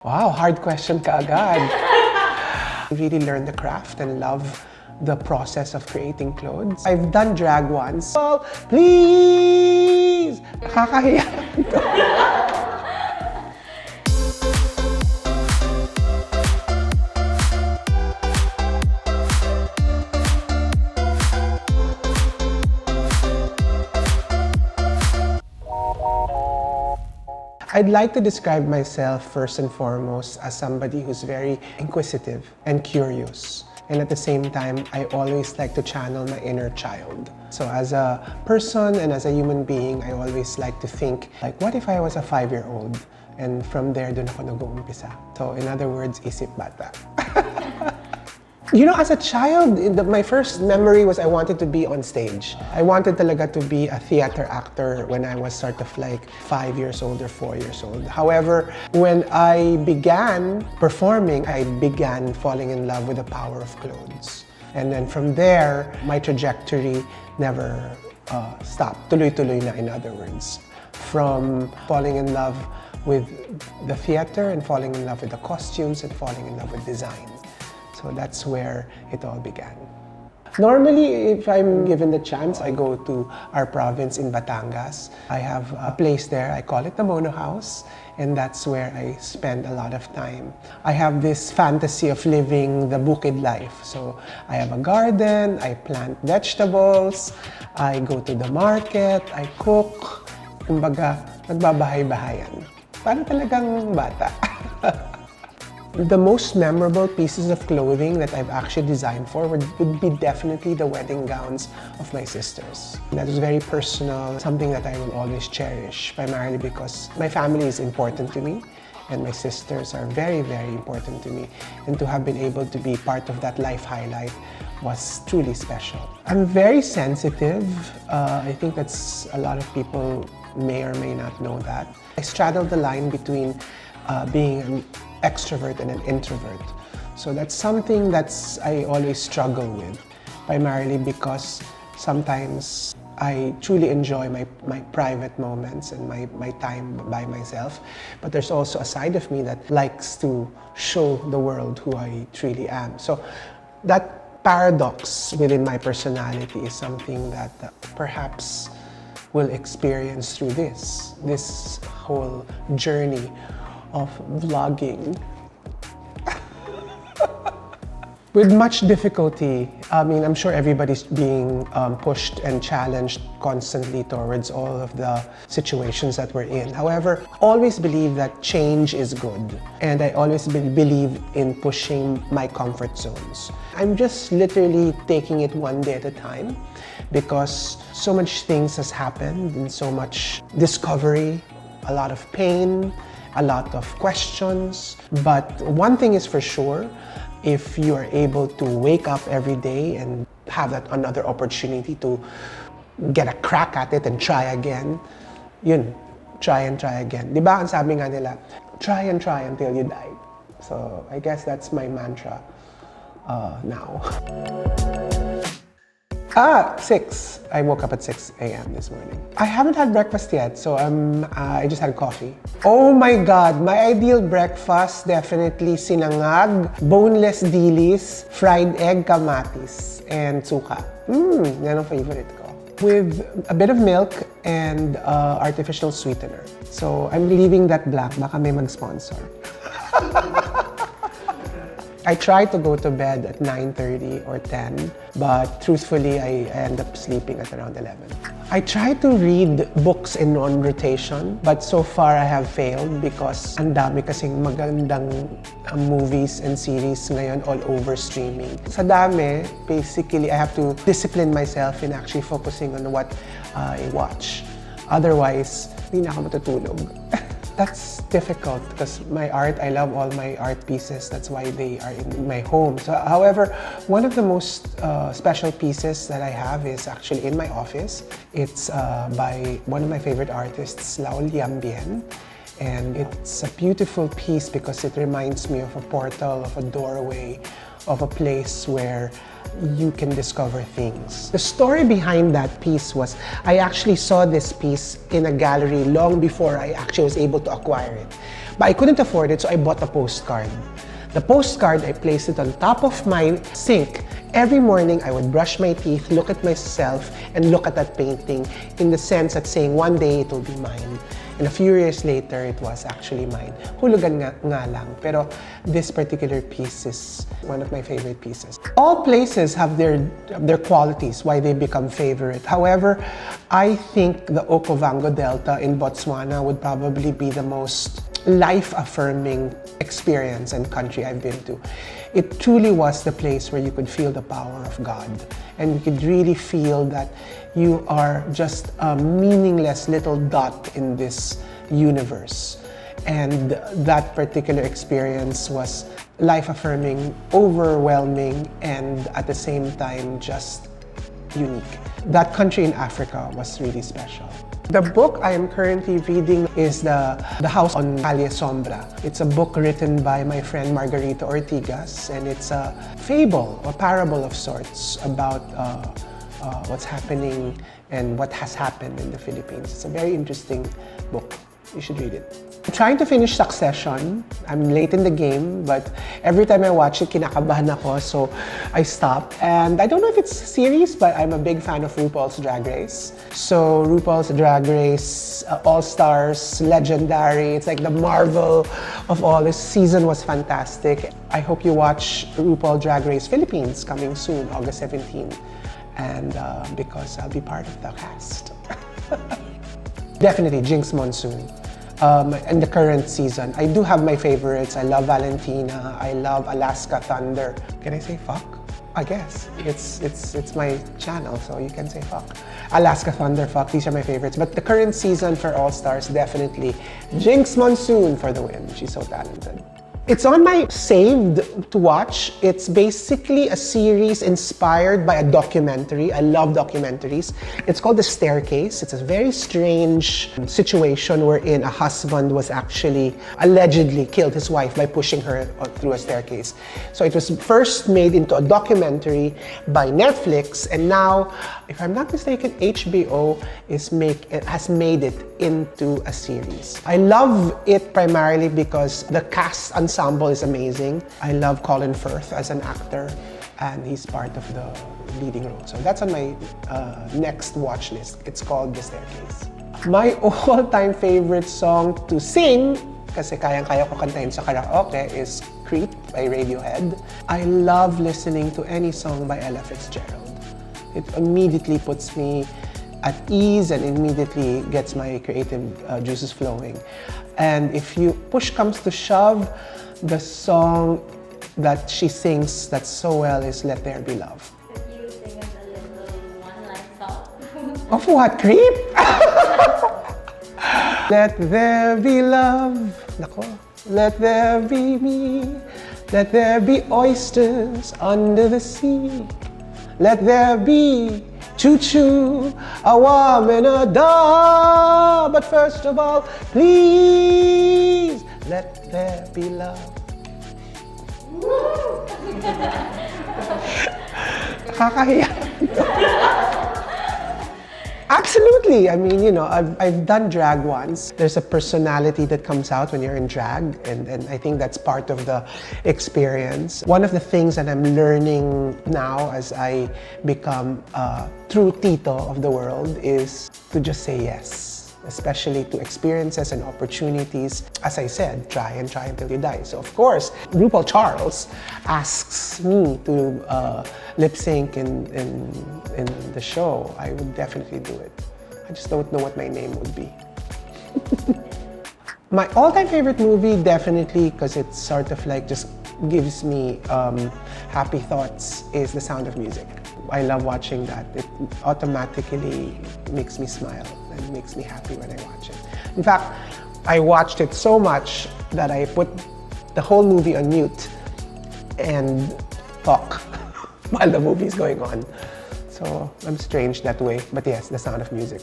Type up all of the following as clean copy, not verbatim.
Wow, hard question kaagad. I really learned the craft and love the process of creating clothes. I've done drag once. Well, please! Nakakahiya. I'd like to describe myself first and foremost as somebody who's very inquisitive and curious. And at the same time, I always like to channel my inner child. So as a person and as a human being, I always like to think, like, what if I was a 5-year-old? And from there, dun ako nag-uumpisa. So in other words, isip bata. You know, as a child, my first memory was I wanted to be on stage. I wanted talaga to be a theater actor when I was sort of like 5 years old or 4 years old. However, when I began performing, I began falling in love with the power of clothes. And then from there, my trajectory never stopped. Tuloy-tuloy na, in other words. From falling in love with the theater and falling in love with the costumes and falling in love with design. So that's where it all began. Normally, if I'm given the chance, I go to our province in Batangas. I have a place there, I call it the Mono House, and that's where I spend a lot of time. I have this fantasy of living the bukid life. So I have a garden, I plant vegetables, I go to the market, I cook, kumbaga, nagbabahay-bahayan. Parang talagang bata. The most memorable pieces of clothing that I've actually designed for would be definitely the wedding gowns of my sisters. That was very personal, something that I will always cherish, primarily because my family is important to me and my sisters are very, very important to me. And to have been able to be part of that life highlight was truly special. I'm very sensitive. I think that's a lot of people may or may not know that. I straddle the line between being an extrovert and an introvert. So that's something I always struggle with, primarily because sometimes I truly enjoy my private moments and my time by myself. But there's also a side of me that likes to show the world who I truly am. So that paradox within my personality is something that perhaps will experience through this whole journey of vlogging. With much difficulty. I mean, I'm sure everybody's being pushed and challenged constantly towards all of the situations that we're in. However, always believe that change is good. And I always believe in pushing my comfort zones. I'm just literally taking it one day at a time because so much things has happened and so much discovery, a lot of pain, a lot of questions. But one thing is for sure, if you are able to wake up every day and have that another opportunity to get a crack at it and try again, yun, try and try again. Di ba ang sabi nga nila, try and try until you die. So I guess that's my mantra now. 6. I woke up at 6 a.m. this morning. I haven't had breakfast yet, so I just had coffee. Oh my God, my ideal breakfast, definitely sinangag, boneless dilis, fried egg, kamatis, and suka. Yan ang favorite ko. With a bit of milk and artificial sweetener. So I'm leaving that black, baka may mag-sponsor. I try to go to bed at 9:30 or 10, but truthfully, I end up sleeping at around 11. I try to read books in on-rotation, but so far I have failed because ang dami kasing magandang movies and series ngayon all over streaming. Sa dami, basically, I have to discipline myself in actually focusing on what I watch. Otherwise, hindi na ako matutulog. That's difficult because my art, I love all my art pieces. That's why they are in my home. So, however, one of the most special pieces that I have is actually in my office. It's by one of my favorite artists, Laol Yambien. And it's a beautiful piece because it reminds me of a portal, of a doorway, of a place where you can discover things. The story behind that piece was, I actually saw this piece in a gallery long before I actually was able to acquire it. But I couldn't afford it, so I bought a postcard. The postcard, I placed it on top of my sink. Every morning, I would brush my teeth, look at myself, and look at that painting in the sense that saying, one day it will be mine. And a few years later, it was actually mine. Hulugan nga lang. Pero this particular piece is one of my favorite pieces. All places have their qualities, why they become favorite. However, I think the Okavango Delta in Botswana would probably be the most life-affirming experience and country I've been to. It truly was the place where you could feel the power of God, and you could really feel that you are just a meaningless little dot in this universe. And that particular experience was life-affirming, overwhelming, and at the same time just unique. That country in Africa was really special. The book I am currently reading is The House on Calle Sombra. It's a book written by my friend Margarita Ortigas, and it's a fable, a parable of sorts about what's happening and what has happened in the Philippines. It's a very interesting book. You should read it. I'm trying to finish Succession. I'm late in the game, but every time I watch it, kinakabahan ako, so I stop. And I don't know if it's a series, but I'm a big fan of RuPaul's Drag Race. So RuPaul's Drag Race, All Stars, legendary. It's like the Marvel of all. This season was fantastic. I hope you watch RuPaul Drag Race Philippines coming soon, August 17. And because I'll be part of the cast. Definitely Jinx Monsoon. In the current season, I do have my favorites. I love Valentina. I love Alaska Thunder. Can I say fuck? I guess it's my channel, so you can say fuck. Alaska Thunder, fuck. These are my favorites. But the current season for All Stars, definitely Jinx Monsoon for the win. She's so talented. It's on my saved to watch. It's basically a series inspired by a documentary. I love documentaries. It's called The Staircase. It's a very strange situation wherein a husband was actually allegedly killed his wife by pushing her through a staircase. So it was first made into a documentary by Netflix, and now, if I'm not mistaken, HBO has made it into a series. I love it primarily because the cast ensemble is amazing. I love Colin Firth as an actor, and he's part of the leading role. So that's on my next watch list. It's called The Staircase. My all-time favorite song to sing, kasi kayang-kaya ko kantahin sa karaoke, is Creep by Radiohead. I love listening to any song by Ella Fitzgerald. It immediately puts me at ease and immediately gets my creative juices flowing. And if push comes to shove, the song that she sings that's so well is Let There Be Love. Could you sing us a little one-line song? Of what? Creep? Let there be love. Nako. Let there be me. Let there be oysters under the sea. Let there be choo-choo, a warm and a da. But first of all, please, let there be love. Kakahiya. Absolutely. I mean, you know, I've done drag once. There's a personality that comes out when you're in drag, and I think that's part of the experience. One of the things that I'm learning now as I become a true Tito of the world is to just say yes, especially to experiences and opportunities. As I said, try until you die. So of course, RuPaul Charles asks me to lip sync in the show. I would definitely do it. I just don't know what my name would be. My all-time favorite movie, definitely, because it's sort of like just gives me happy thoughts, is The Sound of Music. I love watching that. It automatically makes me smile and makes me happy when I watch it. In fact, I watched it so much that I put the whole movie on mute and talk while the movie is going on. So I'm strange that way, but yes, The Sound of Music.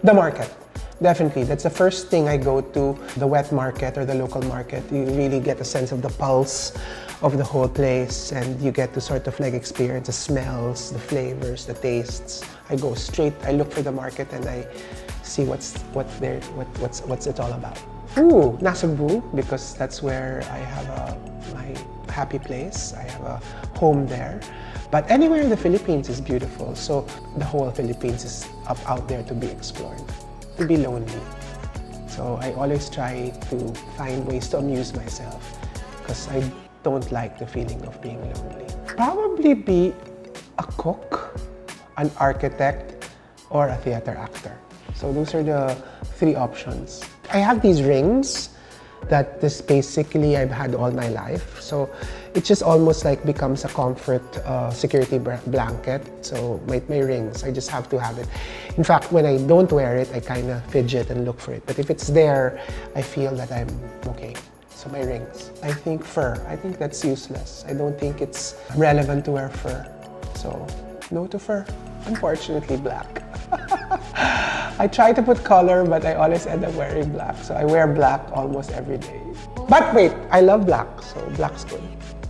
The market. Definitely, that's the first thing I go to, the wet market or the local market. You really get a sense of the pulse of the whole place, and you get to sort of like experience the smells, the flavors, the tastes. I go straight, I look for the market and I see what's it all about. Ooh, Nasugbu, because that's where I have my happy place. I have a home there. But anywhere in the Philippines is beautiful. So the whole Philippines is out there to be explored, to be lonely. So I always try to find ways to amuse myself because I don't like the feeling of being lonely. Probably be a cook, an architect, or a theater actor. So those are the 3 options. I have these rings that this basically I've had all my life. So it just almost like becomes a comfort security blanket. So my rings, I just have to have it. In fact, when I don't wear it, I kind of fidget and look for it. But if it's there, I feel that I'm okay. So my rings. I think fur. I think that's useless. I don't think it's relevant to wear fur. So no to fur. Unfortunately, black. I try to put color, but I always end up wearing black. So I wear black almost every day. But wait, I love black, so black's good.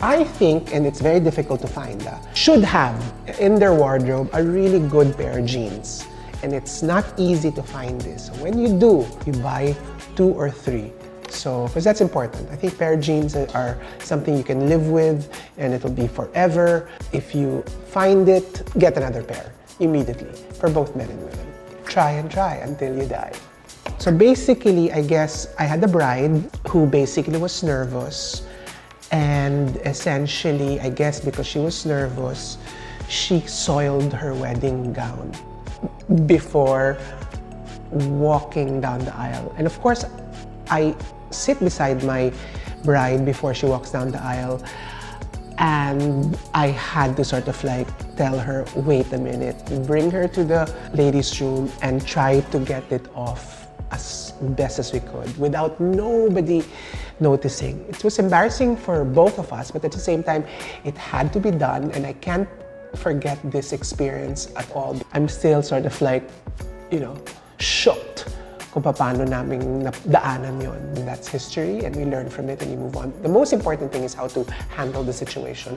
I think, and it's very difficult to find, should have in their wardrobe a really good pair of jeans. And it's not easy to find this. So when you do, you buy 2 or 3. So, because that's important. I think pair of jeans are something you can live with and it'll be forever. If you find it, get another pair immediately for both men and women. Try and try until you die. So basically, I guess I had a bride who basically was nervous, and essentially, I guess because she was nervous, she soiled her wedding gown before walking down the aisle. And of course, I sit beside my bride before she walks down the aisle, and I had to sort of like tell her, wait a minute, bring her to the ladies' room and try to get it off as best as we could without nobody noticing. It was embarrassing for both of us, but at the same time, it had to be done, and I can't forget this experience at all. I'm still sort of like, shocked kung paano namin daanan yon. That's history, and we learn from it and we move on. The most important thing is how to handle the situation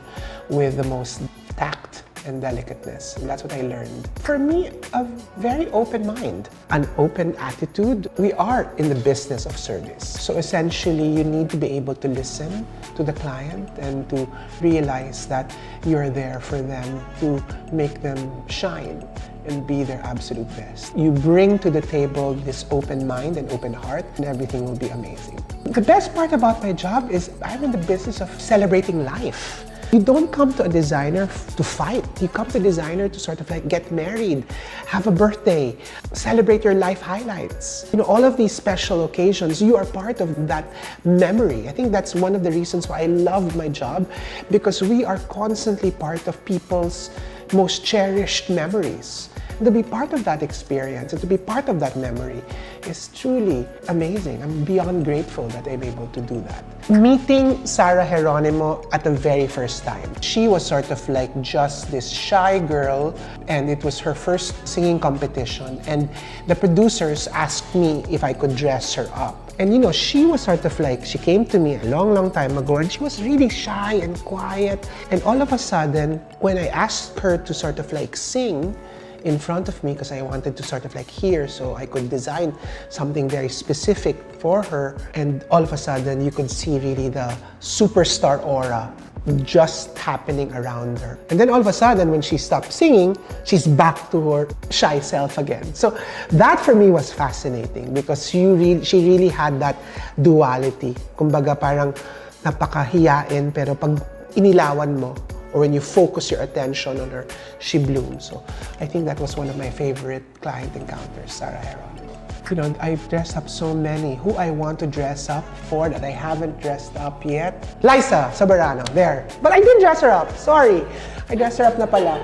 with the most tact and delicateness. And that's what I learned. For me, a very open mind, an open attitude. We are in the business of service. So essentially, you need to be able to listen to the client and to realize that you're there for them to make them shine and be their absolute best. You bring to the table this open mind and open heart, and everything will be amazing. The best part about my job is I'm in the business of celebrating life. You don't come to a designer to fight. You come to a designer to sort of like get married, have a birthday, celebrate your life highlights. All of these special occasions, you are part of that memory. I think that's one of the reasons why I love my job, because we are constantly part of people's most cherished memories. And to be part of that experience and to be part of that memory is truly amazing. I'm beyond grateful that I'm able to do that. Meeting Sarah Geronimo at the very first time. She was sort of like just this shy girl, and it was her first singing competition. And the producers asked me if I could dress her up. And she was sort of like, she came to me a long time ago, and she was really shy and quiet. And all of a sudden, when I asked her to sort of like sing in front of me, because I wanted to sort of like hear so I could design something very specific for her, and all of a sudden you could see really the superstar aura just happening around her. And then all of a sudden, when she stopped singing, she's back to her shy self again. So that for me was fascinating, because she really had that duality. Kumbaga parang napakahiyain, pero pag inilawan mo, or when you focus your attention on her, she blooms. So I think that was one of my favorite client encounters, Sarah Geronimo. I've dressed up so many. Who I want to dress up for that I haven't dressed up yet? Liza Soberano, there. But I didn't dress her up, sorry. I dressed her up na pala.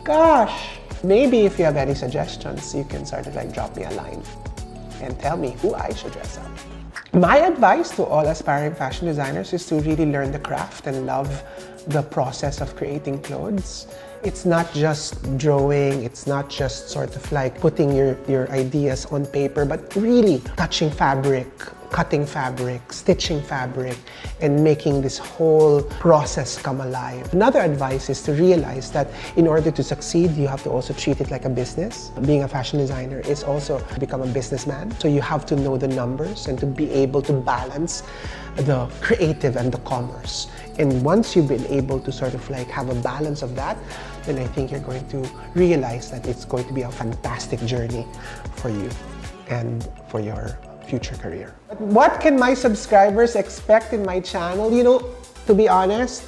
Gosh. Maybe if you have any suggestions, you can sort of like drop me a line and tell me who I should dress up. My advice to all aspiring fashion designers is to really learn the craft and love the process of creating clothes. It's not just drawing, it's not just sort of like putting your ideas on paper, but really touching fabric, cutting fabric, stitching fabric, and making this whole process come alive. Another advice is to realize that in order to succeed, you have to also treat it like a business. Being a fashion designer is also become a businessman. So you have to know the numbers and to be able to balance the creative and the commerce. And once you've been able to sort of like have a balance of that, then I think you're going to realize that it's going to be a fantastic journey for you and for your future career. But what can my subscribers expect in my channel? You know, to be honest,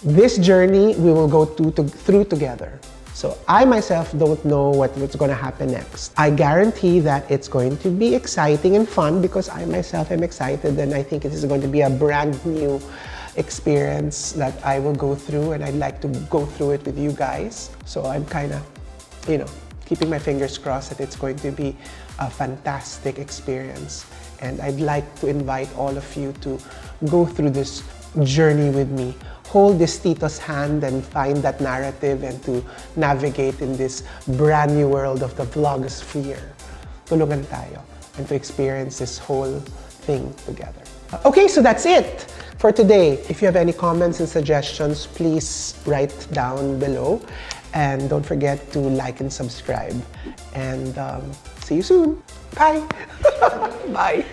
this journey we will go through together. So I myself don't know what's going to happen next. I guarantee that it's going to be exciting and fun because I myself am excited, and I think it is going to be a brand new experience that I will go through, and I'd like to go through it with you guys. So I'm kind of, you know, keeping my fingers crossed that it's going to be a fantastic experience. And I'd like to invite all of you to go through this journey with me. Hold this Tito's hand and find that narrative and to navigate in this brand new world of the vlogosphere. Tulungan tayo and to experience this whole thing together. Okay, so that's it for today. If you have any comments and suggestions, please write down below. And don't forget to like and subscribe. And see you soon. Bye. Bye.